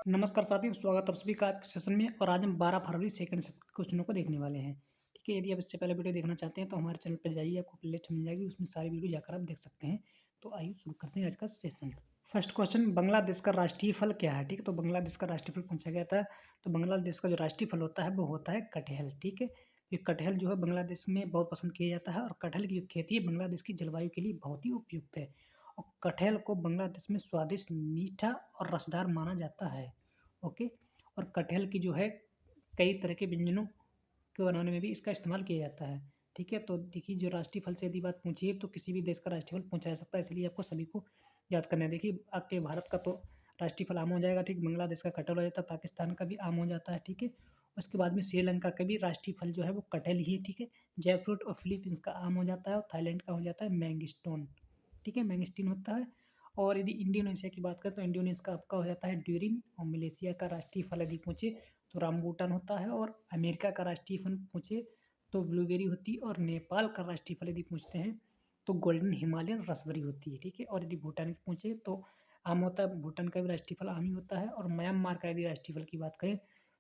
नमस्कार साथियों, स्वागत है आप सभी का आज के सेशन में। और आज हम 12 फरवरी सेकंड शिफ्ट के क्वेश्चनों को देखने वाले हैं। ठीक है, यदि आप इससे पहले वीडियो देखना चाहते हैं तो हमारे चैनल पर जाइए, आपको प्लेलिस्ट मिल जाएगी, उसमें सारी वीडियो जाकर आप देख सकते हैं। तो आइए शुरू करते हैं आज का सेशन। फर्स्ट क्वेश्चन, बांग्लादेश का राष्ट्रीय फल क्या है? ठीक है, तो बांग्लादेश का राष्ट्रीय फल पूछा गया था। तो बांग्लादेश का जो राष्ट्रीय फल होता है वो होता है कटहल। ठीक है, ये कटहल जो है बांग्लादेश में बहुत पसंद किया जाता है, और कटहल की जो खेती है बांग्लादेश की जलवायु के लिए बहुत ही उपयुक्त है। और कटहल को बांग्लादेश में स्वादिष्ट, मीठा और रसदार माना जाता है। ओके। और कटहल की जो है कई तरह के व्यंजनों को बनाने में भी इसका इस्तेमाल किया जाता है। ठीक है, तो देखिए, जो राष्ट्रीय फल से यदि बात पूछी है तो किसी भी देश का राष्ट्रीय फल पूछा जा सकता है, इसलिए आपको सभी को याद करना है। देखिए, आपके भारत का तो राष्ट्रीय फल आम हो जाएगा, ठीक, बांग्लादेश का कटहल हो जाता है, पाकिस्तान का भी आम हो जाता है। ठीक है, उसके बाद में श्रीलंका का भी राष्ट्रीय फल जो है वो कटहल ही है। ठीक है, जैकफ्रूट और फिलीपींस का आम हो जाता है, और थाईलैंड का हो जाता है मैंगिस्टोन। ठीक है, मैंगिस्टीन होता है। और यदि इंडोनेशिया की बात करें तो इंडोनेशिया का आपका हो जाता है ड्यूरिन। और मलेशिया का राष्ट्रीय फल यदि पूछे तो रामबूटान होता है। और अमेरिका का राष्ट्रीय फल पूछे तो ब्लूबेरी होती है। और नेपाल का राष्ट्रीय फल यदि पूछते हैं तो गोल्डन हिमालयन रसबेरी होती है। ठीक है, और यदि भूटान की पूछे तो आम होता है, भूटान का भी राष्ट्रीय फल आम ही होता है। और म्यांमार का यदि राष्ट्रीय फल की बात करें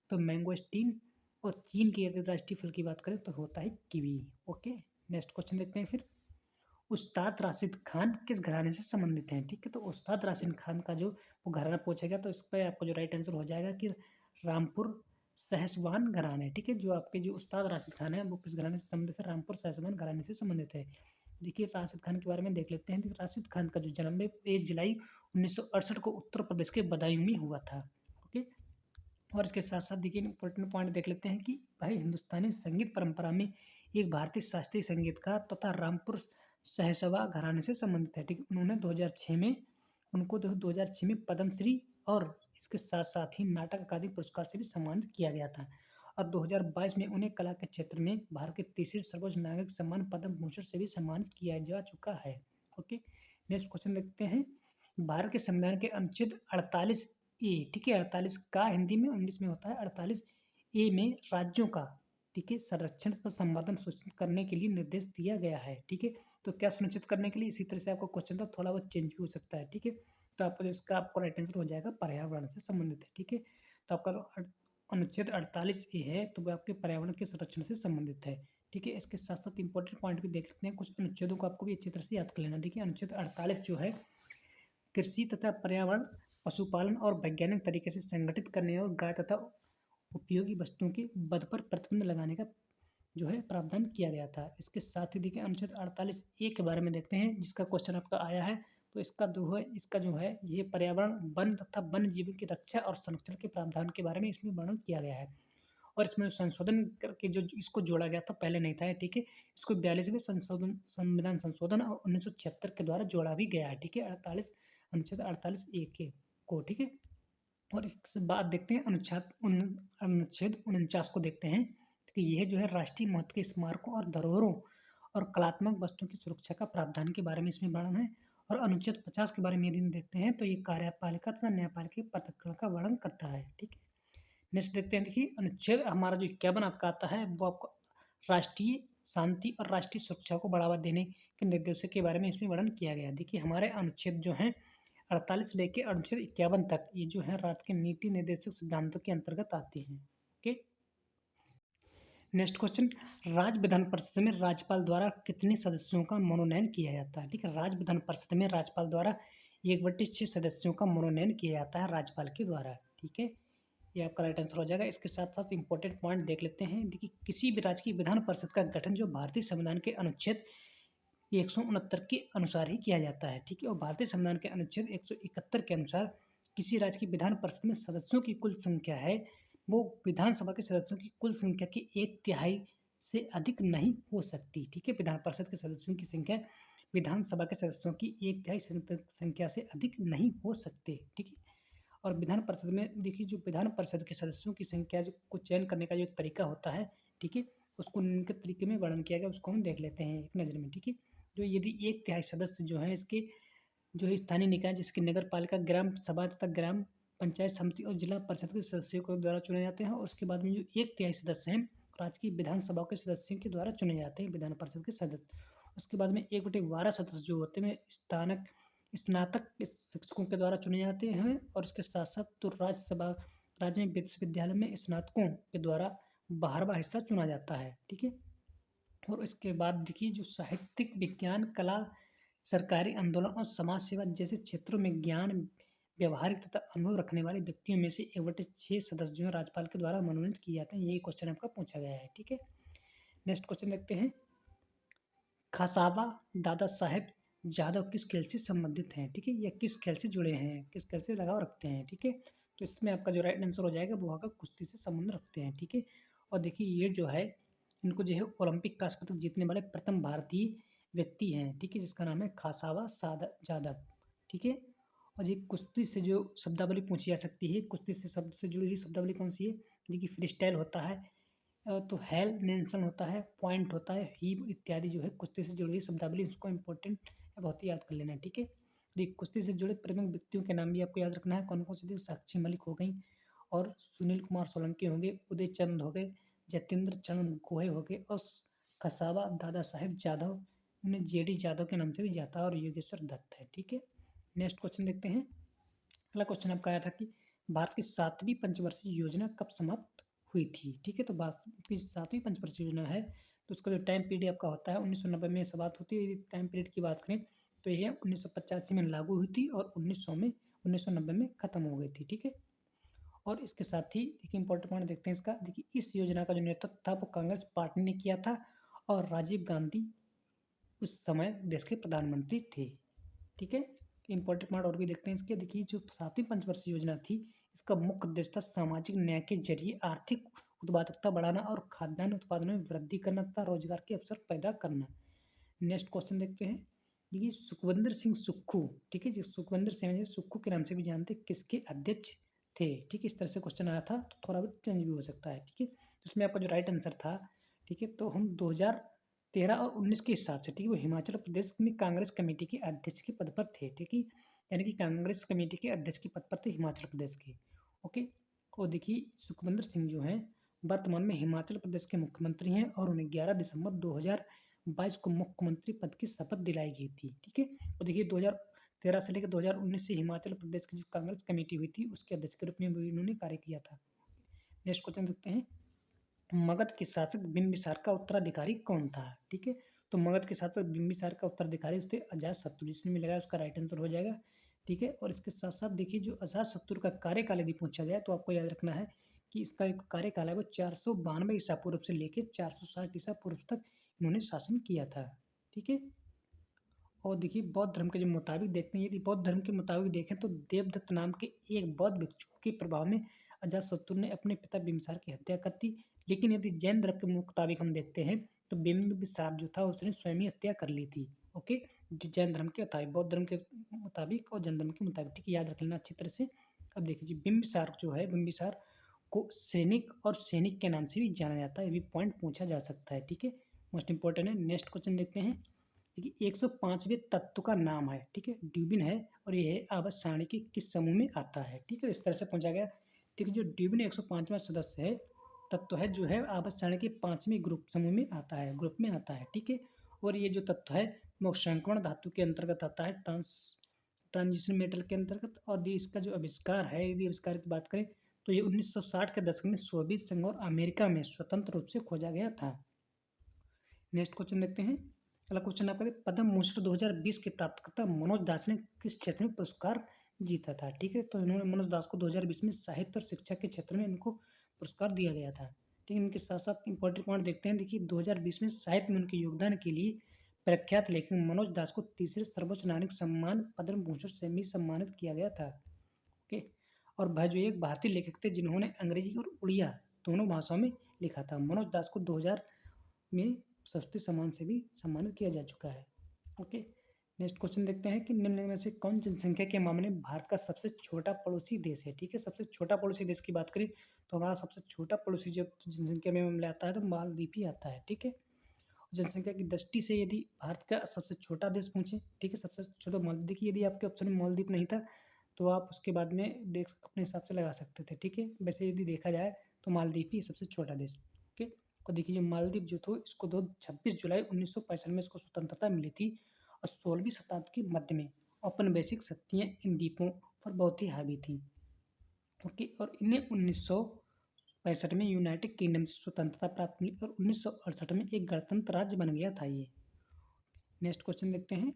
तो मैंगोस्टीन। और चीन के यदि राष्ट्रीय फल की बात करें तो होता है कीवी। ओके, नेक्स्ट क्वेश्चन देखते हैं फिर। उस्ताद राशिद खान किस घराने से संबंधित हैं? ठीक है, तो उस्ताद राशिद खान का जो वो घराना पूछेगा तो इस पर आपको जो राइट आंसर हो जाएगा कि रामपुर सहसवान घराने। ठीक है, जो आपके जो उस्ताद राशिद खान है वो किस घराने से संबंधित है? रामपुर सहसवान घराने से संबंधित है। देखिए, राशिद खान के बारे में देख लेते हैं। देखिए, राशिद खान का जो जन्म है 1 जुलाई 1968 को उत्तर प्रदेश के बदायूं में हुआ था। ओके। और इसके साथ साथ देखिए, इंपॉर्टेंट पॉइंट देख लेते हैं कि भाई हिंदुस्तानी संगीत परंपरा में एक भारतीय शास्त्रीय संगीतकार तथा रामपुर सहसवा घराने से संबंधित है। ठीक है, उन्होंने 2006 में उनको 2006 में पद्मश्री और इसके साथ साथ ही नाटक अकादमी पुरस्कार से भी सम्मानित किया गया था। और 2022 में उन्हें कला के क्षेत्र में भारत के तीसरे सर्वोच्च नागरिक सम्मान पद्म भूषण से भी सम्मानित किया जा चुका है। ओके, नेक्स्ट क्वेश्चन देखते हैं। भारत के संविधान के अनुच्छेद 48 ए, ठीक है, 48 का हिंदी में, इंग्लिश में होता है 48 ए में राज्यों का, ठीक है, संरक्षण तथा संवर्धन सुनिश्चित करने के लिए निर्देश दिया गया है। ठीक है, तो क्या सुनिश्चित करने के लिए, इसी तरह से आपको क्वेश्चन था, थोड़ा बहुत चेंज भी हो सकता है। ठीक है, तो आपको इसका आपको राइट आंसर हो जाएगा पर्यावरण से संबंधित है। ठीक है, तो आपका अनुच्छेद 48 ए है तो वो आपके पर्यावरण के संरक्षण से संबंधित है। ठीक है, इसके साथ साथ इंपॉर्टेंट पॉइंट भी देख लेते हैं। कुछ अनुच्छेदों को आपको भी अच्छी तरह से याद कर लेना। देखिए, अनुच्छेद 48 जो है कृषि तथा पर्यावरण, पशुपालन और वैज्ञानिक तरीके से संगठित करने और गाय तथा उपयोगी वस्तुओं के वध पर प्रतिबंध लगाने का जो है प्रावधान किया गया था। इसके साथ ही देखिए, अनुच्छेद 48 ए के बारे में देखते हैं, जिसका क्वेश्चन आपका आया है। तो इसका जो है ये पर्यावरण, वन तथा वन्य जीवों की रक्षा और संरक्षण के प्रावधान के बारे में इसमें वर्णन किया गया है। और इसमें संशोधन करके जो इसको जोड़ा गया था, पहले नहीं था। ठीक है, इसको 42वें संविधान संशोधन और 1976 के द्वारा जोड़ा भी गया है। ठीक है, 48 अनुच्छेद 48 ए के को। ठीक है, और इसके बाद देखते हैं अनुच्छेद 49 को देखते हैं कि यह जो है राष्ट्रीय महत्व के स्मारकों और धरोहरों और कलात्मक वस्तुओं की सुरक्षा का प्रावधान के बारे में इसमें वर्णन है। और अनुच्छेद 50 के बारे में यदि देखते हैं तो ये कार्यपालिका तथा न्यायपालिका के पृथक्करण का वर्णन करता है। ठीक है, नेक्स्ट देखते हैं। देखिए, अनुच्छेद हमारा जो 51 आपका आता है वो आपको राष्ट्रीय शांति और राष्ट्रीय सुरक्षा को बढ़ावा देने के निर्देशों के बारे में इसमें वर्णन किया गया है। देखिए, हमारे अनुच्छेद जो हैं 48 लेके अनुच्छेद 51 तक, ये जो है राज्य के नीति निर्देशक सिद्धांतों के अंतर्गत आते हैं। Okay, next question. राज्य विधान परिषद में राज्यपाल द्वारा कितने सदस्यों का मनोनयन किया जाता है? ठीक है, राज्य विधान परिषद में राज्यपाल द्वारा 1/6 सदस्यों का मनोनयन किया जाता है राज्यपाल के द्वारा। ठीक है, ये आपका राइट आंसर हो जाएगा। इसके साथ साथ इंपॉर्टेंट पॉइंट देख लेते हैं। देखिए, किसी भी राज्य की विधान परिषद का गठन जो भारतीय संविधान के अनुच्छेद 169 के अनुसार ही किया जाता है। ठीक है, और भारतीय संविधान के अनुच्छेद 171 के अनुसार किसी राज्य की विधान परिषद में सदस्यों की कुल संख्या है वो विधानसभा के सदस्यों की कुल संख्या की 1/3 से अधिक नहीं हो सकती। ठीक है, विधान परिषद के सदस्यों की संख्या विधानसभा के सदस्यों की 1/3 संख्या से अधिक नहीं हो सकते। ठीक है, और विधान परिषद में देखिए, जो विधान परिषद के सदस्यों की संख्या जो को चयन करने का जो तरीका होता है, ठीक है, उसको निम्नलिखित तरीके में वर्णन किया गया, उसको हम देख लेते हैं एक नज़र में। ठीक है, जो यदि 1/3 सदस्य जो है इसके जो है स्थानीय निकाय, जिसकी नगर पालिका, ग्राम सभा तथा ग्राम पंचायत समिति और जिला परिषद के सदस्यों के द्वारा चुने जाते हैं। और उसके बाद में जो 1/3 सदस्य हैं राज्य की विधानसभा के सदस्यों के द्वारा चुने जाते हैं, विधान परिषद के सदस्य। उसके बाद में 1/12 सदस्य जो होते हैं स्थानक स्नातक शिक्षकों के द्वारा चुने जाते हैं और इसके साथ साथ तो राज्यसभा राज्य में विश्वविद्यालय में स्नातकों के द्वारा 12वां हिस्सा चुना जाता है। ठीक है, और इसके बाद देखिए जो साहित्यिक, विज्ञान, कला, सरकारी आंदोलन और समाज सेवा जैसे क्षेत्रों में ज्ञान, व्यवहारिक तथा अनुभव रखने वाले व्यक्तियों में से 1/6 सदस्य जो है राज्यपाल के द्वारा मनोनीत किए जाते हैं। यही क्वेश्चन आपका पूछा गया है। ठीक है, नेक्स्ट क्वेश्चन देखते हैं। खासावा दादा साहेब जादव किस खेल से संबंधित हैं? ठीक है, या किस खेल से जुड़े हैं, किस खेल से लगाव रखते हैं? ठीक है, तो इसमें आपका जो राइट आंसर हो जाएगा वो होगा कुश्ती से संबंध रखते हैं। ठीक है, और देखिए ये जो है इनको जो है ओलंपिक कांस्य पदक जीतने वाले प्रथम भारतीय व्यक्ति हैं। ठीक है, जिसका नाम है खासावा सादा जादव। ठीक है, और ये कुश्ती से जो शब्दावली पूछी जा सकती है, कुश्ती से शब्द से जुड़ी हुई शब्दावली कौन सी है? देखिए फ्री स्टाइल होता है, तो हेल नेंसन होता है, पॉइंट होता है, हीव इत्यादि जो है कुश्ती से जुड़ी हुई शब्दावली, इसको इंपॉर्टेंट है, बहुत ही याद कर लेना है। ठीक है, देखिए कुश्ती से जुड़े प्रमुख व्यक्तियों के नाम भी आपको याद रखना है। कौन कौन से? साक्षी मलिक हो गई और सुनील कुमार सोलंकी होंगे, उदय चंद हो गए, जतेंद्र चंद गोहे हो गए और खसाबा दादा साहेब जादव, उन्हें जेडी जादव के नाम से भी जाता है और योगेश्वर दत्त है। ठीक है, नेक्स्ट क्वेश्चन देखते हैं। अगला क्वेश्चन आपका आया था कि भारत की 7वीं पंचवर्षीय योजना कब समाप्त हुई थी? ठीक है, तो भारत की 7वीं पंचवर्षीय योजना है तो उसका जो टाइम पीरियड आपका होता है 1990 में समाप्त होती है। यदि टाइम पीरियड की बात करें तो ये 1985 में लागू हुई थी और 1990 में खत्म हो गई थी। ठीक है, और इसके साथ ही देखिए इंपॉर्टेंट पॉइंट देखते हैं इसका। देखिए इस योजना का जो नेतृत्व था वो कांग्रेस पार्टी ने किया था और राजीव गांधी उस समय देश के प्रधानमंत्री थे। ठीक है, इंपॉर्टेंट पॉइंट और भी देखते हैं इसके। देखिए जो 7वीं पंचवर्षीय योजना थी इसका मुख्य उद्देश्य था सामाजिक न्याय के जरिए आर्थिक उत्पादकता बढ़ाना और खाद्यान्न उत्पादन में वृद्धि करना तथा रोजगार के अवसर पैदा करना। नेक्स्ट क्वेश्चन देखते हैं। देखिए सुखविंदर सिंह सुक्खू, ठीक है, जो सुखविंदर सिंह सुक्खू के नाम से भी जानते, किसके अध्यक्ष थे? ठीक है, इस तरह से क्वेश्चन आया था तो थोड़ा बहुत चेंज भी हो सकता है। ठीक है, तो इसमें आपका जो राइट आंसर था, ठीक है, तो हम 2013 और 19 के हिसाब से, ठीक है, वो हिमाचल प्रदेश में कांग्रेस कमेटी के अध्यक्ष के पद पर थे। ठीक है, यानी कि कांग्रेस कमेटी के अध्यक्ष के पद पर थे हिमाचल प्रदेश के। ओके, और देखिए सुखविंदर सिंह जो हैं वर्तमान में हिमाचल प्रदेश के मुख्यमंत्री हैं और उन्हें 11 दिसंबर 2022 को मुख्यमंत्री पद की शपथ दिलाई गई थी। ठीक है, और देखिए 2013 से लेकर 2019 से हिमाचल प्रदेश की जो कांग्रेस कमेटी हुई थी उसके अध्यक्ष के रूप में भी इन्होंने कार्य किया था। नेक्स्ट क्वेश्चन देखते हैं। मगध के शासक बिंबिसार का उत्तराधिकारी कौन था? ठीक है, तो मगध के शासक बिंबिसार का उत्तराधिकारी उससे अजातशत्रु, जिसमें मिलेगा उसका राइट आंसर हो जाएगा। ठीक है, और इसके साथ साथ देखिए जो अजातशत्रु का कार्यकाल यदि पूछा जाए तो आपको याद रखना है कि इसका एक कार्यकाल है वो 492 ईसा पूर्व से लेकर 460 ईसा पूर्व तक इन्होंने शासन किया था। ठीक है, और देखिए बौद्ध धर्म के जो मुताबिक देखते हैं, यदि बौद्ध धर्म के मुताबिक देखें तो देवदत्त नाम के एक बौद्ध भिक्षु के प्रभाव में अजातशत्रु ने अपने पिता बिंबिसार की हत्या कर दी। लेकिन यदि जैन धर्म के मुताबिक हम देखते हैं तो बिंबिसार जो था उसने स्वयं ही हत्या कर ली थी। ओके, जो जैन धर्म के मुताबिक, बौद्ध धर्म के मुताबिक और जैन धर्म के मुताबिक, ठीक है, याद रख लेना अच्छी तरह से। अब देखिए जी बिंबिसार जो है, बिंबिसार को सैनिक और सैनिक के नाम से भी जाना जाता है, ये भी पॉइंट पूछा जा सकता है। ठीक है, मोस्ट इंपॉर्टेंट है। नेक्स्ट क्वेश्चन देखते हैं। देखिए 105वें तत्व का नाम है, ठीक है, ड्यूबिन है और ये है आवर्त सारणी के किस समूह में आता है? ठीक है, इस तरह से पूछा गया। ठीक है, जो ड्यूबिन 105वां सदस्य है, तत्व है जो है आवर्त सारणी के 5वें ग्रुप समूह में आता है, ग्रुप में आता है। ठीक है, और ये जो तत्व है वो संक्रमण धातु के अंतर्गत आता है, ट्रांजिशन मेटल के अंतर्गत। और ये इसका जो आविष्कार है, यदि आविष्कार की बात करें तो ये 1960 के दशक में सोवियत संघ और अमेरिका में स्वतंत्र रूप से खोजा गया था। नेक्स्ट क्वेश्चन देखते हैं। अगला क्वेश्चन आपका पद्म भूषण 2020 के प्राप्तकर्ता मनोज दास ने किस क्षेत्र में पुरस्कार जीता था? ठीक है, तो इन्होंने मनोज दास को 2020 में साहित्य और शिक्षा के क्षेत्र में इनको पुरस्कार दिया गया था। ठीक है, इनके साथ साथ इंपॉर्टेंट पॉइंट देखते हैं। देखिए 2020 में साहित्य में उनके योगदान के लिए प्रख्यात लेखक मनोज दास को तीसरे सर्वोच्च नागरिक सम्मान पद्म भूषण से भी सम्मानित किया गया था। ओके, और वह जो एक भारतीय लेखक थे जिन्होंने अंग्रेजी और उड़िया दोनों भाषाओं में लिखा था। मनोज दास को 2000 में सरस्वती सम्मान से भी सम्मानित किया जा चुका है। ओके, नेक्स्ट क्वेश्चन देखते हैं कि निम्न में से कौन जनसंख्या के मामले में भारत का सबसे छोटा पड़ोसी देश है? ठीक है, सबसे छोटा पड़ोसी देश की बात करें तो हमारा सबसे छोटा पड़ोसी जो जनसंख्या में मामले आता है तो मालदीव ही आता है। ठीक है, जनसंख्या की दृष्टि से यदि भारत का सबसे छोटा देश पूछे, ठीक है, सबसे छोटा मालदीव। देखिए यदि आपके ऑप्शन में मालदीव नहीं था तो आप उसके बाद में देख अपने हिसाब से लगा सकते थे। ठीक है, वैसे यदि देखा जाए तो मालदीव ही सबसे छोटा देश। ओके, और देखिए जो मालदीव जो था इसको 26 जुलाई 1965 में इसको स्वतंत्रता मिली थी और 16वीं शताब्दी के मध्य में औपनिवेशिक शक्तियाँ इन द्वीपों पर बहुत ही हावी थीं। ओके, और इन्हें 1965 में यूनाइटेड किंगडम से स्वतंत्रता प्राप्त मिली और 1968 में एक गणतंत्र राज्य बन गया था ये। नेक्स्ट क्वेश्चन देखते हैं,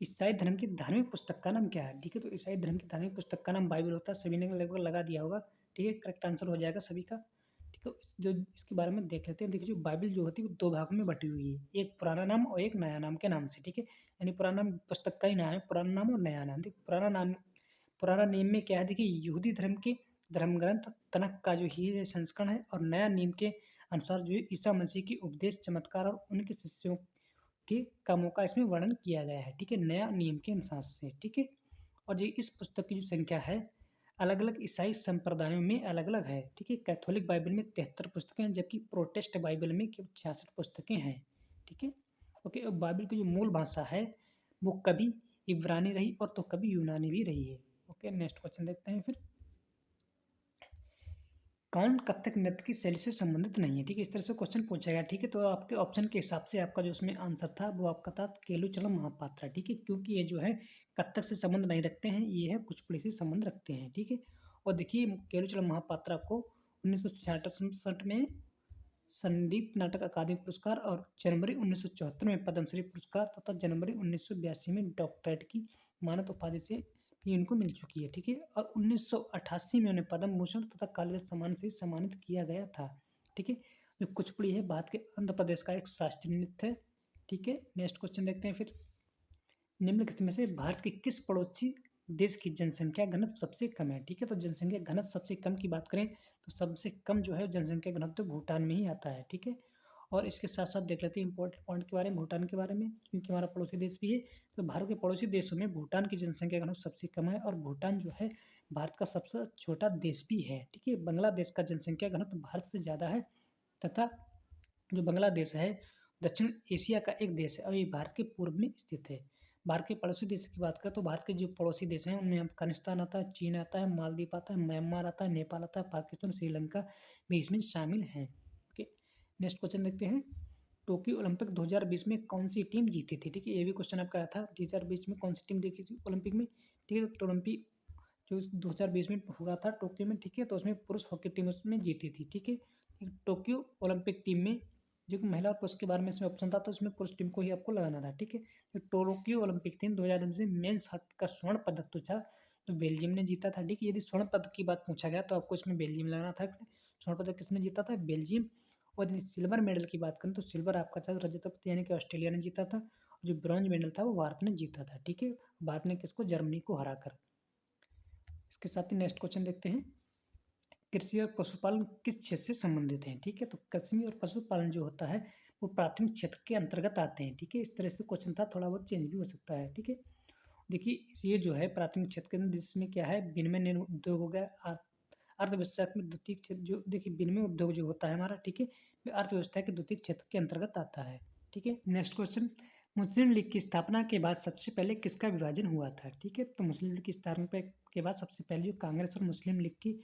ईसाई धर्म की धार्मिक पुस्तक का नाम क्या है? ठीक है, तो ईसाई धर्म की धार्मिक पुस्तक का नाम बाइबल होता है। सभी ने लगभग लगा दिया होगा। ठीक है, करेक्ट आंसर हो जाएगा सभी का। ठीक है, जो इसके बारे में देख लेते हैं। देखिए, जो बाइबल जो होती है वो 2 भागों में बटी हुई है, एक पुराना नाम और एक नया नाम के नाम से। ठीक है, यानी पुराना नाम पुस्तक का ही नाम है, पुराना नाम और नया नाम। देखिए, पुराना नेम में क्या है, देखिए यहूदी धर्म के धर्म ग्रंथ तनख का जो ही संस्करण है, और नया नियम के अनुसार जो है ईसा मसीह के उपदेश, चमत्कार और उनके शिष्यों के कामों का इसमें वर्णन किया गया है। ठीक है, नया नियम के अनुसार से। ठीक है, और जो इस पुस्तक की जो संख्या है अलग अलग ईसाई संप्रदायों में अलग अलग है। ठीक है, कैथोलिक बाइबल में 73 पुस्तकें हैं, जबकि प्रोटेस्ट बाइबल में केवल 66 पुस्तकें हैं। ठीक है, ओके, अब बाइबल की जो मूल भाषा है वो कभी इब्रानी रही और तो कभी यूनानी भी रही है। ओके, नेक्स्ट क्वेश्चन देखते हैं फिर, कौन कथक नृत्य की शैली से संबंधित नहीं है? ठीक है, इस तरह से क्वेश्चन पूछा गया। ठीक है, तो आपके ऑप्शन के हिसाब से आपका जो उसमें आंसर था वो आपका था केलुचलम महापात्रा। ठीक है, क्योंकि ये जो है कथक से संबंध नहीं रखते हैं, ये है कुचिपुड़ी से संबंध रखते हैं। ठीक है, और देखिए केलुचलम महापात्रा को 1966 में संगीत नाटक अकादमी पुरस्कार और जनवरी 1974 में पद्मश्री पुरस्कार तथा जनवरी 1982 में डॉक्टरेट की मानद उपाधि से भी इनको मिल चुकी है। ठीक है, और 1988 में उन्हें पद्म भूषण तथा कालिदास सम्मान से सम्मानित किया गया था। ठीक है, जो कुचिपुड़ी है भारत के आंध्र प्रदेश का एक शास्त्रीय नृत्य है। ठीक है, नेक्स्ट क्वेश्चन देखते हैं फिर, निम्नलिखित में से भारत के किस पड़ोसी देश की जनसंख्या घनत्व सबसे कम है? ठीक है, तो जनसंख्या घनत्व सबसे कम की बात करें तो सबसे कम जो है जनसंख्या घनत्व तो भूटान में ही आता है। ठीक है, और इसके साथ साथ देख लेते हैं इंपॉर्टेंट पॉइंट के बारे में, भूटान के बारे में, क्योंकि हमारा पड़ोसी देश भी है। तो भारत के पड़ोसी देशों में भूटान की जनसंख्या घनत्व सबसे कम है, और भूटान जो है भारत का सबसे छोटा देश भी है। ठीक है, बांग्लादेश का जनसंख्या घनत्व भारत से ज़्यादा है, तथा जो बांग्लादेश है दक्षिण एशिया का एक देश है और ये भारत के पूर्व में स्थित है। भारत के पड़ोसी देश की बात करें तो भारत के जो पड़ोसी देश हैं उनमें अफगानिस्तान आता है, चीन आता है, मालदीव आता है, म्यांमार आता है, नेपाल आता है, पाकिस्तान, श्रीलंका भी इसमें शामिल हैं। ओके, नेक्स्ट क्वेश्चन देखते हैं, टोक्यो ओलंपिक 2020 में कौन सी टीम जीती थी? ठीक है, ये भी क्वेश्चन आपका आया था, 2020 में कौन सी टीम देखी थी ओलंपिक में? ठीक है, तो ओलंपिक जो 2020 में हुआ था टोक्यो में, ठीक है, तो उसमें पुरुष हॉकी टीम उसमें जीती थी। ठीक है, टोक्यो ओलंपिक टीम में जो कि महिला और पुरुष के बारे में इसमें ऑप्शन था, तो उसमें पुरुष टीम को ही आपको लगाना था। ठीक है, तो टोक्यो ओलंपिक थी 2020 में मेंस हॉकी का स्वर्ण पदक तो था, तो बेल्जियम ने जीता था। ठीक है, यदि स्वर्ण पदक की बात पूछा गया तो आपको इसमें बेल्जियम लगाना था। स्वर्ण पदक किसने जीता था? बेल्जियम। और यदि सिल्वर मेडल की बात करें तो सिल्वर आपका था रजत पदक यानी कि ऑस्ट्रेलिया ने जीता था, और जो ब्रॉन्ज मेडल था वो भारत ने जीता था। ठीक है, भारत ने किसको? जर्मनी को हराकर। इसके साथ ही नेक्स्ट क्वेश्चन देखते हैं, कृषि और पशुपालन किस क्षेत्र से संबंधित हैं? ठीक है, तो कृषि और पशुपालन जो होता है वो प्राथमिक क्षेत्र के अंतर्गत आते हैं। ठीक है, इस तरह से क्वेश्चन था, थोड़ा बहुत चेंज भी हो सकता है। ठीक है, देखिए ये जो है प्राथमिक क्षेत्र के अंदर जिसमें क्या है विनिमय उद्योग हो गया, अर्थव्यवस्था में द्वितीय क्षेत्र जो देखिए विनिमय उद्योग जो होता है हमारा, ठीक है, अर्थव्यवस्था के द्वितीय क्षेत्र के अंतर्गत आता है। ठीक है, नेक्स्ट क्वेश्चन, मुस्लिम लीग की स्थापना के बाद सबसे पहले किसका विभाजन हुआ था? ठीक है, तो मुस्लिम लीग की स्थापना के बाद सबसे पहले जो कांग्रेस और मुस्लिम लीग की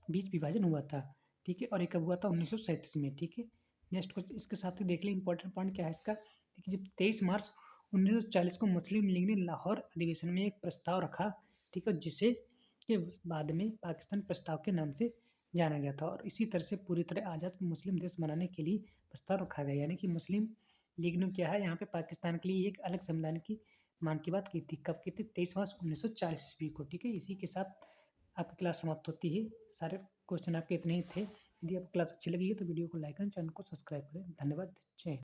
बीच विभाजन हुआ था। ठीक है, और ये कब हुआ था? 1937 में। ठीक है, नेक्स्ट क्वेश्चन इसके साथ ही देख लें इंपॉर्टेंट पॉइंट क्या है इसका। देखिए, जब 23 मार्च 1940 को मुस्लिम लीग ने लाहौर अधिवेशन में एक प्रस्ताव रखा, ठीक है, जिसे के बाद में पाकिस्तान प्रस्ताव के नाम से जाना गया था, और इसी तरह से पूरी तरह आज़ाद मुस्लिम देश बनाने के लिए प्रस्ताव रखा गया। यानी कि मुस्लिम लीग ने क्या है यहाँ पे पाकिस्तान के लिए एक अलग संविधान की मांग की बात की थी। कब की थी? 23 मार्च 1940 ईस्वी को। ठीक है, इसी के साथ आपकी क्लास समाप्त होती है। सारे क्वेश्चन आपके इतने ही थे। यदि आपको क्लास अच्छी लगी है तो वीडियो को लाइक करें, चैनल को सब्सक्राइब करें। धन्यवाद, जय हिंद।